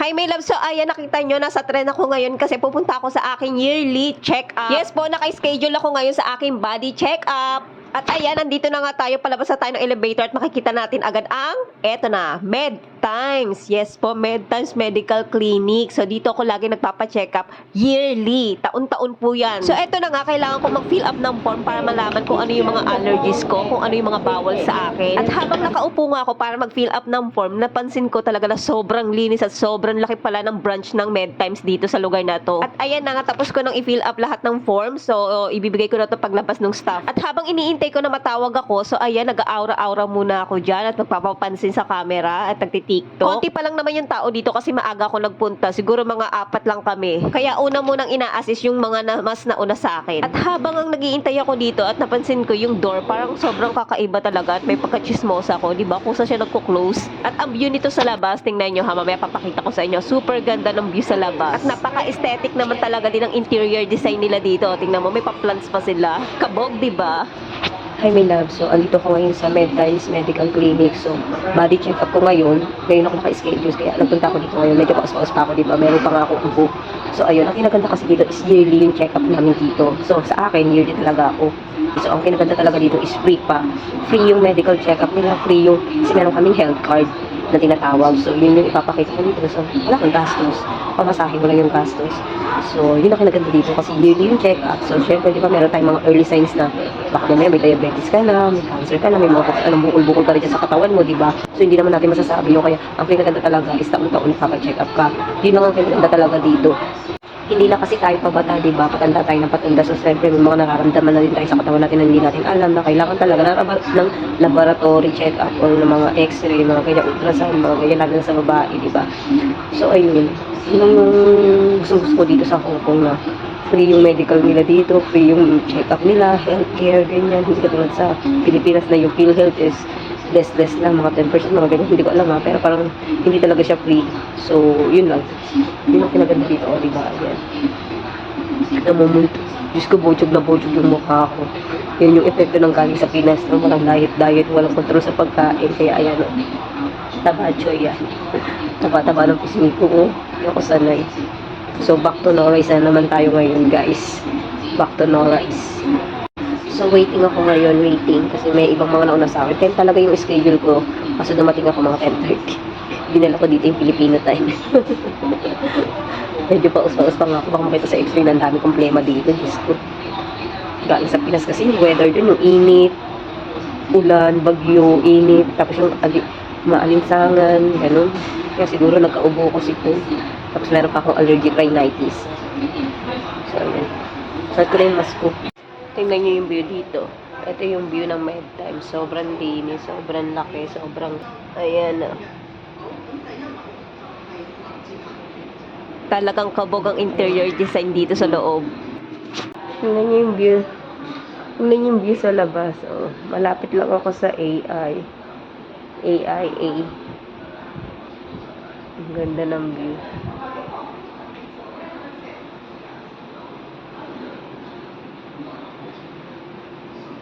Hi, my love. So, ayan, nakita nyo, nasa trend ako ngayon kasi pupunta ako sa aking yearly check-up. Yes po, naka-schedule ako ngayon sa aking body check-up. At ayan, nandito na nga tayo, palabas na tayo ng elevator at makikita natin agad ang, eto na, Med Times. Yes po, Med Times Medical Clinic. So, dito ako lagi nagpapa-check up yearly. Taon-taon po yan. So, eto na nga, kailangan ko mag-fill up ng form para malaman kung ano yung mga allergies ko, kung ano yung mga bawal sa akin. At habang nakaupo nga ako para mag-fill up ng form, napansin ko talaga na sobrang linis at sobrang laki pala ng branch ng Med Times dito sa lugar na to. At ayan na nga, tapos ko nang i-fill up lahat ng form. So, ibibigay ko na to paglabas ng staff. At habang iniintay ko na matawag ako, so ayan, nag-aura-aura muna ako dyan at magpapapansin sa camera at nagtitiktok. Konti pa lang naman yung tao dito kasi maaga ako nagpunta. Siguro mga 4 lang kami. Kaya una munang ina-assist yung mga mas nauna sa akin. At habang ang nagiintay ako dito at napansin ko yung door, parang sobrang kakaiba talaga at may pagka-chismosa ako, di ba? Kung saan siya nagko-close. At ang view nito sa labas, tingnan nyo ha, mamaya papakita ko sa inyo. Super ganda ng view sa labas. At napaka-aesthetic naman talaga din ang interior design nila dito. Tingnan mo, may pa-plants pa sila. Kabog, di ba? Hi, my love. So, andito ko ngayon sa Med Times Medical Clinic. So, body check-up ko ngayon. Ngayon ako naka-schedule. Kaya nagpunta ako dito ngayon. Medyo paus-paus pa ako, diba? Meron pa nga ako ubo. So, ayun. Ang kinaganda kasi dito is yearly yung check-up namin dito. So, sa akin, yearly talaga ako. So, ang kinaganda talaga dito is free pa. Free yung medical check-up nila. Free yung, kasi meron kaming health card na tinatawag. So, yun yung ipapakita ko dito. So, wala kang gastos. Pamasahe mo lang yung gastos. So, yun ang kinaganda dito kasi yearly yung check-up. So, syempre, di ba, meron tayong mga early signs na baka mamaya may diabetes ka na, may cancer ka na, may mga bukol-bukol ka rin dyan sa katawan mo, di ba? So, hindi naman natin masasabi yun. Kaya, ang kinaganda talaga is taon-taon check up ka. Yun lang ang kinaganda talaga dito. Hindi na kasi tayo pabata, di ba? Patanda tayo ng patanda. So, syempre, may mga nararamdaman na din tayo sa katawan natin na hindi natin alam na kailangan talaga ng laboratory check-up or ng mga x-ray, mga kaya ultrasound, mga kaya lalo na sa babae, di ba? So, ayun. Yun ang gusto ko dito sa Hong Kong na free yung medical nila dito, free yung check-up nila, healthcare, ganyan. Hindi katulad sa Pilipinas na yung PhilHealth is less lang, mga 10%, mga ganyan. Hindi ko alam ha, pero parang hindi talaga siya free. So, yun lang. Yun ang kinaganda dito, o diba? Ayan. Namumulto. Diyos ko, bojog na bojog yung mukha ko. Yan yung epekto ng galing sa Pinas, no? Walang diet, walang control sa pagkain. Kaya ayan, o. Tabachoy yan. Taba-taba ng pisngi ko, o. Hindi ako sanay. So, back to no rice na naman tayo ngayon, guys. Back to no rice. So, waiting ako ngayon, kasi may ibang mga nauna sa akin. 10 talaga yung schedule ko. Kaso dumating ako mga 10:30. Dinala ko dito yung Filipino time. Medyo paus-paus pa nga ako. Baka makita sa x-ray na ang dami kong plema dito. Diyos ko. Galing sa Pinas kasi yung weather dun, yung init, ulan, bagyo, init, tapos yung maalinsangan, ganun. Kaya siguro nagkaubo ko ko. Tapos meron pa akong allergic rhinitis. So, ayan. Start ko na yung mask ko. Tingnan nyo yung view dito. Ito yung view ng Med Times. Sobrang linis, sobrang laki, sobrang, ayan. Talagang kabog ang interior design dito sa loob. Tingnan nyo yung view. Tingnan nyo yung view sa labas. Oh, malapit lang ako sa AI. AIA. Ang ganda ng view.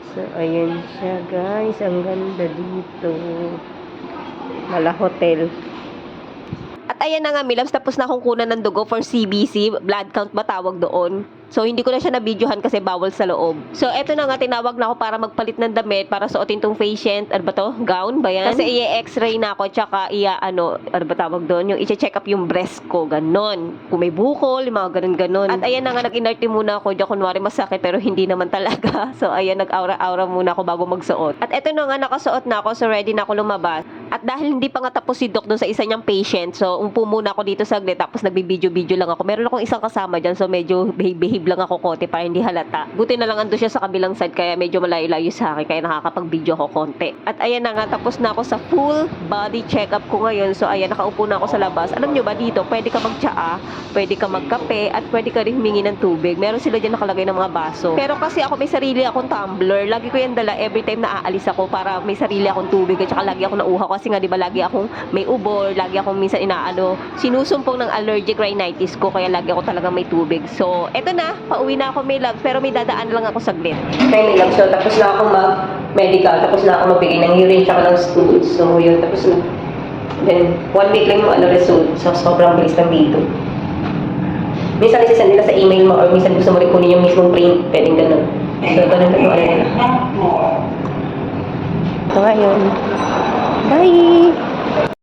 So, ayan siya, guys. Ang ganda dito. Mala hotel. At ayan na nga, Milabs. Tapos na akong kunan ng dugo for CBC. Blood count ba tawag doon? So, hindi ko na siya na-videohan kasi bawal sa loob. So, eto na nga, tinawag na ako para magpalit ng damit para suotin tong patient. Ano ba to? Gown ba yan? Kasi i-x-ray na ako, tsaka ano ba tawag doon? Yung i-check up yung breast ko, ganon. Kung may bukol, yung mga ganon-ganon. At ayan na nga, nag-inerte muna ako. Diyan, kunwari masakit, pero hindi naman talaga. So, ayan, nag-aura-aura muna ako bago magsuot. At eto na nga, nakasuot na ako, so ready na ako lumabas. At dahil hindi pa nga tapos si Doc doon sa isa niyang patient, so umpo muna ako dito saglit, tapos nagbibideo-video lang ako. Meron akong isang kasama dyan, so medyo behave lang ako konti para hindi halata. Buti na lang ando siya sa kabilang side, kaya medyo malayo-layo sa akin, kaya nakakapag-video ako konti. At ayan na nga, tapos na ako sa full body check-up ko ngayon. So ayan, nakaupo na ako sa labas. Alam nyo ba dito, pwede ka magtsaa, pwede ka magkape, at pwede ka rin humingi ng tubig. Meron sila dyan nakalagay ng mga baso. Pero kasi ako may sarili akong tumbler. Lagi ko yan dala every time na aalis ako para may sarili akong tubig. At saka lagi ako nauha kasi nga, di ba, lagi akong may ubo, lagi akong minsan sinusumpong ng allergic rhinitis ko, kaya lagi ako talagang may tubig. So, eto na, pauwi na ako, may love, pero may dadaan lang ako saglit. Okay, may love, so tapos na ako mag-medical, tapos na ako magbigay ng urine tsaka ng stool. So, yun, tapos Then, 1 week lang yung result. So, sobrang bilis lang dito. Minsan isasend nila sa email mo or minsan gusto mo rin kunin yung mismong print. Pwedeng ganun. So, ganun lang yung ano nila. Ito nga yun. Bye!